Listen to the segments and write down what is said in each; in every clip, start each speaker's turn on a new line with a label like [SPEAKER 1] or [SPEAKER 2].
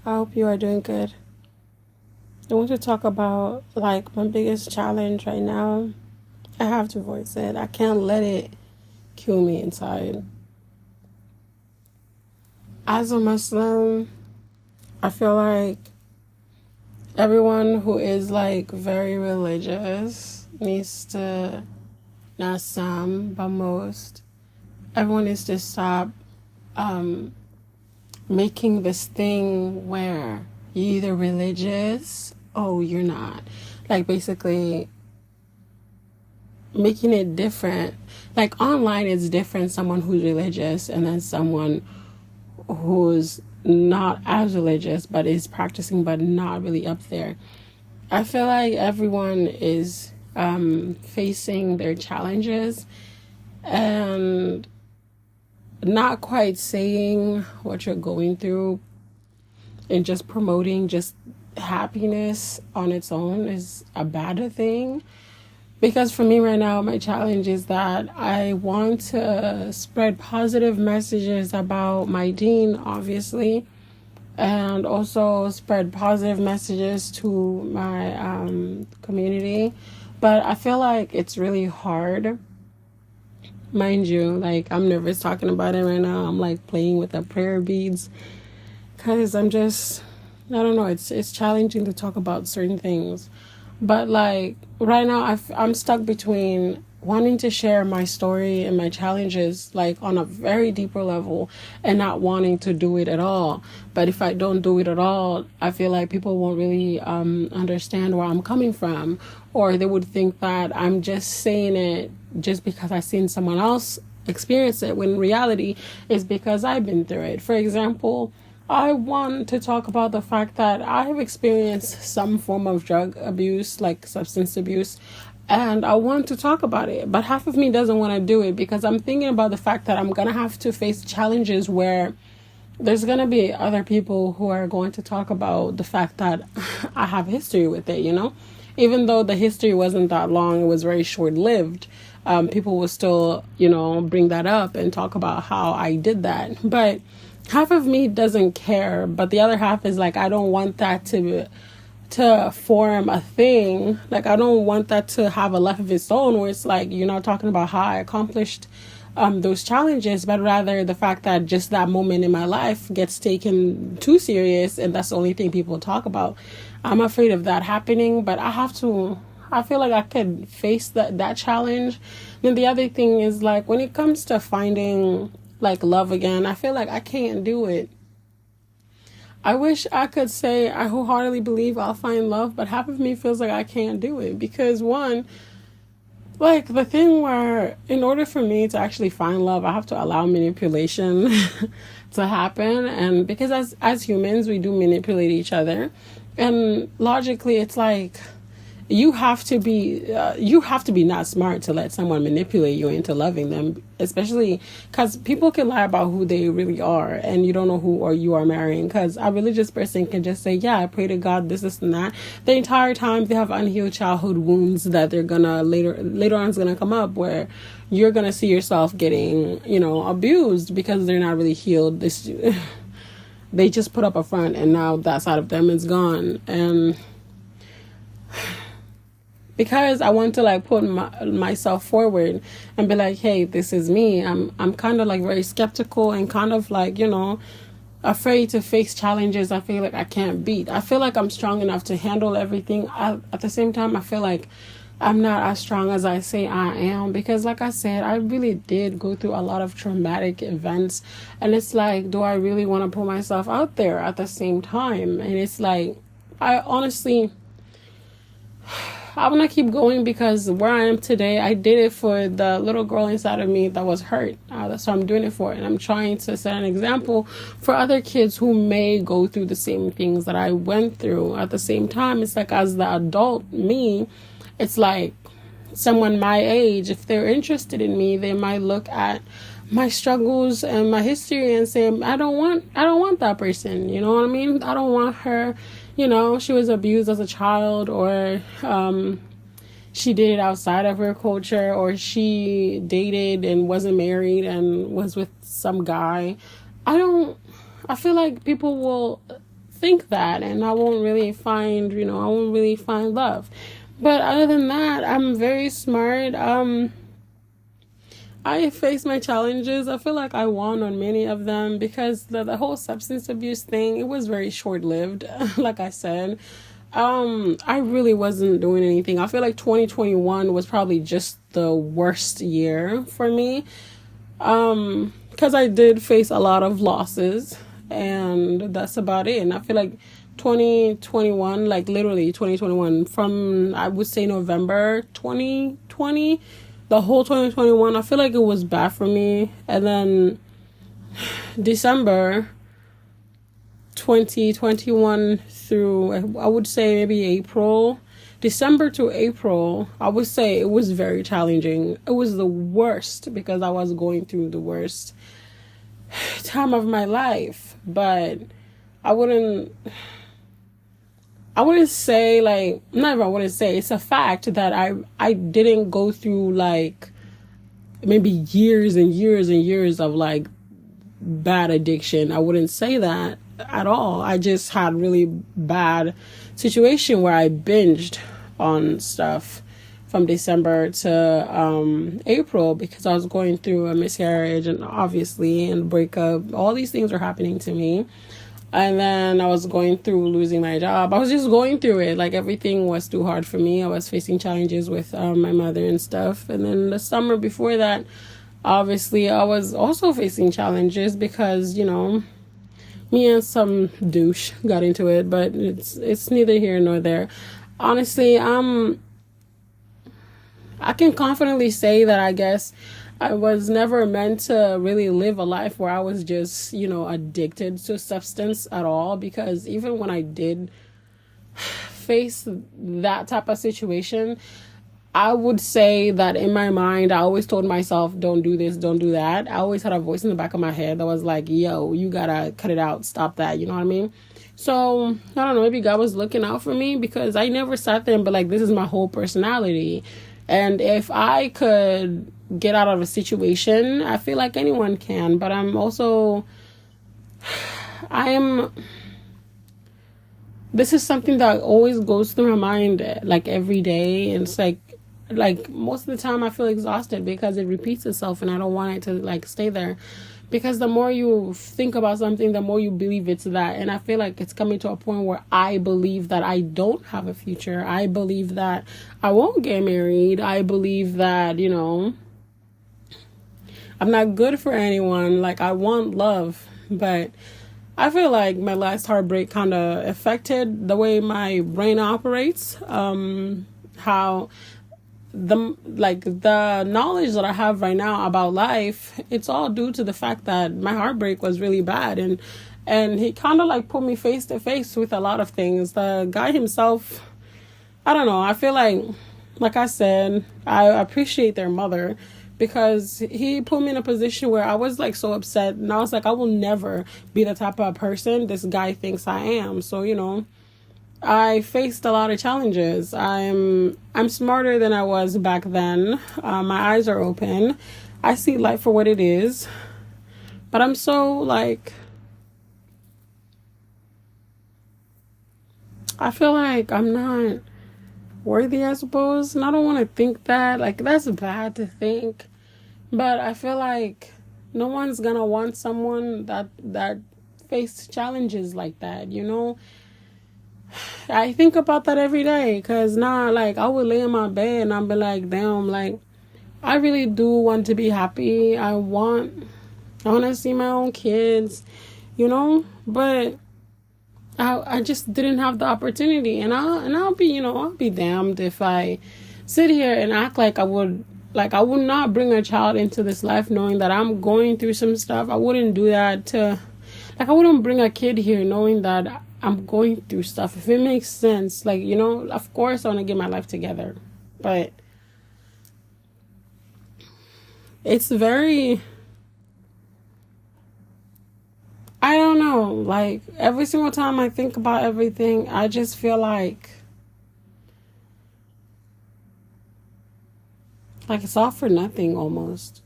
[SPEAKER 1] I hope you are doing good. I want to talk about like my biggest challenge right now. I have to voice it. I can't let it kill me inside. As a Muslim, I feel like everyone who is like very religious needs to, not some, but most, everyone needs to stop um, making this thing where you're either religious or you're not. Like basically making it different. Like online it's different, someone who's religious and then someone who's not as religious but is practicing but not really up there. I feel like everyone is facing their challenges and not quite saying what you're going through and just promoting just happiness on its own is a bad thing. Because for me right now, my challenge is that I want to spread positive messages about my deen, obviously, and also spread positive messages to my community. But I feel like it's really hard. Mind you, like I'm nervous talking about it right now. I'm like playing with the prayer beads because I don't know, it's challenging to talk about certain things. But like right now, I'm stuck between wanting to share my story and my challenges like on a very deeper level and not wanting to do it at all. But if I don't do it at all, I feel like people won't really understand where I'm coming from, or they would think that I'm just saying it just because I seen someone else experience it, when in reality it's because I've been through it. For example, I want to talk about the fact that I have experienced some form of drug abuse, like substance abuse, and I want to talk about it. But half of me doesn't want to do it because I'm thinking about the fact that I'm going to have to face challenges where there's going to be other people who are going to talk about the fact that I have history with it, you know? Even though the history wasn't that long, it was very short lived. People will still, bring that up and talk about how I did that. But half of me doesn't care, but the other half is like, I don't want that to form a thing. Like, I don't want that to have a life of its own where it's like, you're not talking about how I accomplished those challenges, but rather the fact that just that moment in my life gets taken too serious and that's the only thing people talk about. I'm afraid of that happening, but I feel like I could face that challenge. Then the other thing is like, when it comes to finding like love again, I feel like I can't do it. I wish I could say I wholeheartedly believe I'll find love, but half of me feels like I can't do it because one, like the thing where in order for me to actually find love, I have to allow manipulation to happen, and because as humans we do manipulate each other, and logically it's like you have to be not smart to let someone manipulate you into loving them, especially because people can lie about who they really are and you don't know who or you are marrying. Because a religious person can just say, yeah, I pray to God this and that, the entire time they have unhealed childhood wounds that they're gonna later on is gonna come up, where you're gonna see yourself getting abused because they're not really healed. They just put up a front and now that side of them is gone. And because I want to like put myself forward and be like, hey, this is me. I'm kind of like very skeptical and kind of like, afraid to face challenges I feel like I can't beat. I feel like I'm strong enough to handle everything. At the same time, I feel like I'm not as strong as I say I am, because like I said, I really did go through a lot of traumatic events, and it's like, do I really want to put myself out there at the same time? And it's like, I honestly, I want to keep going because where I am today, I did it for the little girl inside of me that was hurt. That's what I'm doing it for. And I'm trying to set an example for other kids who may go through the same things that I went through. At the same time, it's like, as the adult me, it's like someone my age, if they're interested in me, they might look at my struggles and my history and say, I don't want that person. You know what I mean? I don't want her. She was abused as a child, or she did it outside of her culture, or she dated and wasn't married and was with some guy. I feel like people will think that, and I won't really find, I won't really find love. But other than that, I'm very smart. I face my challenges. I feel like I won on many of them because the whole substance abuse thing, it was very short lived. Like I said, I really wasn't doing anything. I feel like 2021 was probably just the worst year for me. Because I did face a lot of losses, and that's about it. And I feel like 2021, like literally 2021, from I would say November 2020, the whole 2021, I feel like it was bad for me. And then December 2021 through, I would say maybe April, December to April, I would say it was very challenging. It was the worst because I was going through the worst time of my life. But I wouldn't say, like, not even I wouldn't say, it's a fact that I didn't go through like maybe years and years and years of like bad addiction. I wouldn't say that at all. I just had really bad situation where I binged on stuff from December to April because I was going through a miscarriage and obviously and breakup. All these things were happening to me. And then I was going through losing my job. I was just going through it. Like, everything was too hard for me. I was facing challenges with my mother and stuff. And then the summer before that, obviously, I was also facing challenges because, me and some douche got into it. But it's neither here nor there. Honestly, I can confidently say that I guess I was never meant to really live a life where I was just, addicted to substance at all. Because even when I did face that type of situation, I would say that in my mind, I always told myself, don't do this, don't do that. I always had a voice in the back of my head that was like, yo, you gotta cut it out, stop that, you know what I mean? So, I don't know, maybe God was looking out for me because I never sat there and be like, this is my whole personality. And if I could get out of a situation, I feel like anyone can. But this is something that always goes through my mind, like, every day. And it's like most of the time I feel exhausted because it repeats itself and I don't want it to, like, stay there. Because the more you think about something, the more you believe it's that. And I feel like it's coming to a point where I believe that I don't have a future. I believe that I won't get married. I believe that, I'm not good for anyone. Like, I want love. But I feel like my last heartbreak kind of affected the way my brain operates. How the knowledge that I have right now about life, it's all due to the fact that my heartbreak was really bad, and he kind of like put me face to face with a lot of things. The guy himself, I don't know, I feel like I said, I appreciate their mother because he put me in a position where I was like so upset, and I was like, I will never be the type of person this guy thinks I am. So, I faced a lot of challenges. I'm smarter than I was back then. My eyes are open. I see life for what it is. But I'm so, like, I feel like I'm not worthy, I suppose. And I don't want to think that. Like, that's bad to think. But I feel like no one's gonna want someone that faced challenges like that, I think about that every day because now, like, I would lay in my bed and I'll be like, damn, like, I really do want to be happy. I want to see my own kids, but I just didn't have the opportunity. And I'll be damned if I sit here and act like I would not bring a child into this life knowing that I'm going through some stuff. I wouldn't do that I wouldn't bring a kid here knowing that I'm going through stuff. If it makes sense, like, of course I want to get my life together. But it's very, I don't know, like, every single time I think about everything, I just feel like it's all for nothing almost.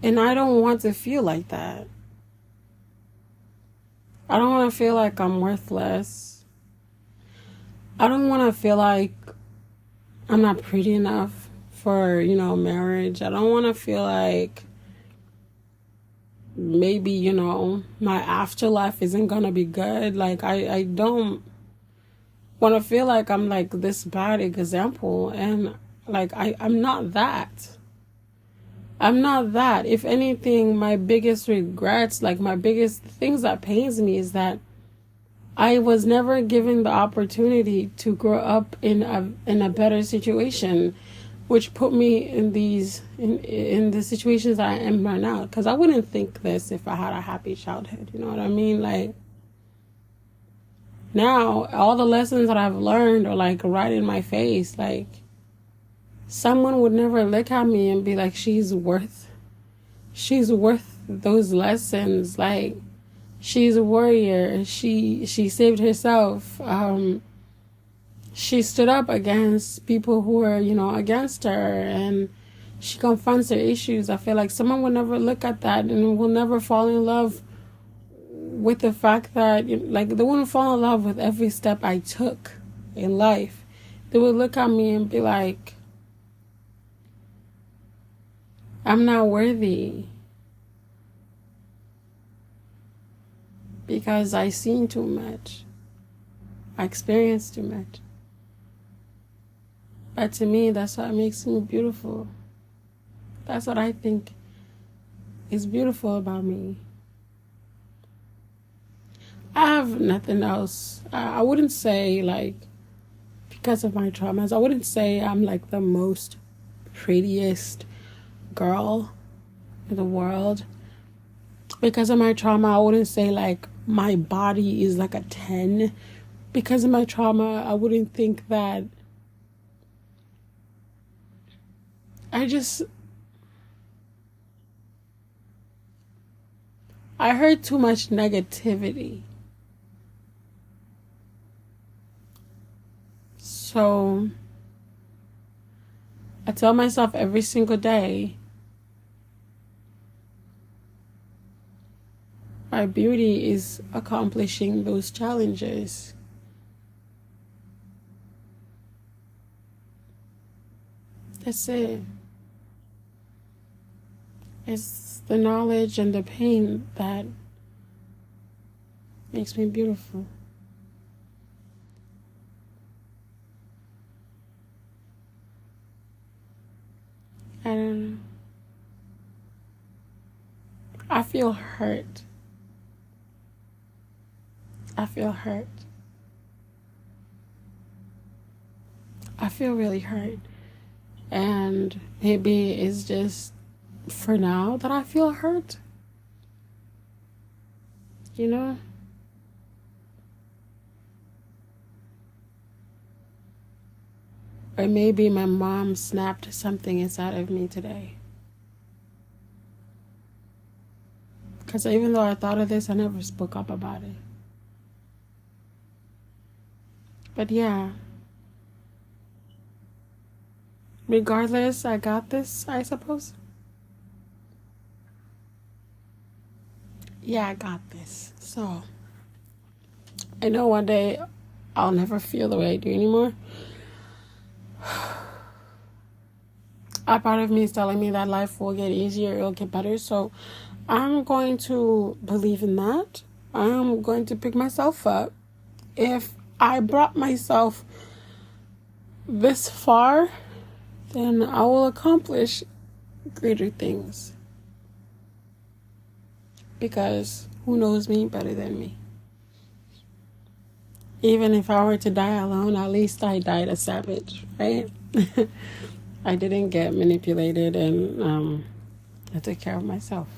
[SPEAKER 1] And I don't want to feel like that. I don't want to feel like I'm worthless. I don't want to feel like I'm not pretty enough for, marriage. I don't want to feel like maybe, my afterlife isn't going to be good. Like, I don't want to feel like I'm like this bad example. And like, I'm not that. I'm not that. If anything, my biggest regrets, like my biggest things that pains me is that I was never given the opportunity to grow up in a better situation, which put me in in the situations I am right now. Because I wouldn't think this if I had a happy childhood. You know what I mean? Like, now all the lessons that I've learned are like right in my face. Like, someone would never look at me and be like, she's worth those lessons. Like, she's a warrior. She saved herself. She stood up against people who are, against her, and she confronts her issues. I feel like someone will never look at that and will never fall in love with the fact that, like, they wouldn't fall in love with every step I took in life. They would look at me and be like, I'm not worthy because I seen too much. I experienced too much. But to me, that's what makes me beautiful. That's what I think is beautiful about me. I have nothing else. I wouldn't say, like, because of my traumas, I wouldn't say I'm like the most prettiest girl in the world. Because of my trauma, I wouldn't say like my body is like a 10. Because of my trauma, I wouldn't think that I heard too much negativity. So I tell myself every single day, my beauty is accomplishing those challenges. That's it. It's the knowledge and the pain that makes me beautiful. I don't know. I feel hurt. I feel hurt. I feel really hurt. And maybe it's just for now that I feel hurt. You know? Or maybe my mom snapped something inside of me today. Because even though I thought of this, I never spoke up about it. But yeah. Regardless, I got this, I suppose. Yeah, I got this. So, I know one day I'll never feel the way I do anymore. A part of me is telling me that life will get easier, it'll get better. So, I'm going to believe in that. I'm going to pick myself up. If I brought myself this far, then I will accomplish greater things. Because who knows me better than me? Even if I were to die alone, at least I died a savage, right? I didn't get manipulated, and I took care of myself.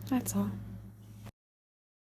[SPEAKER 1] That's all.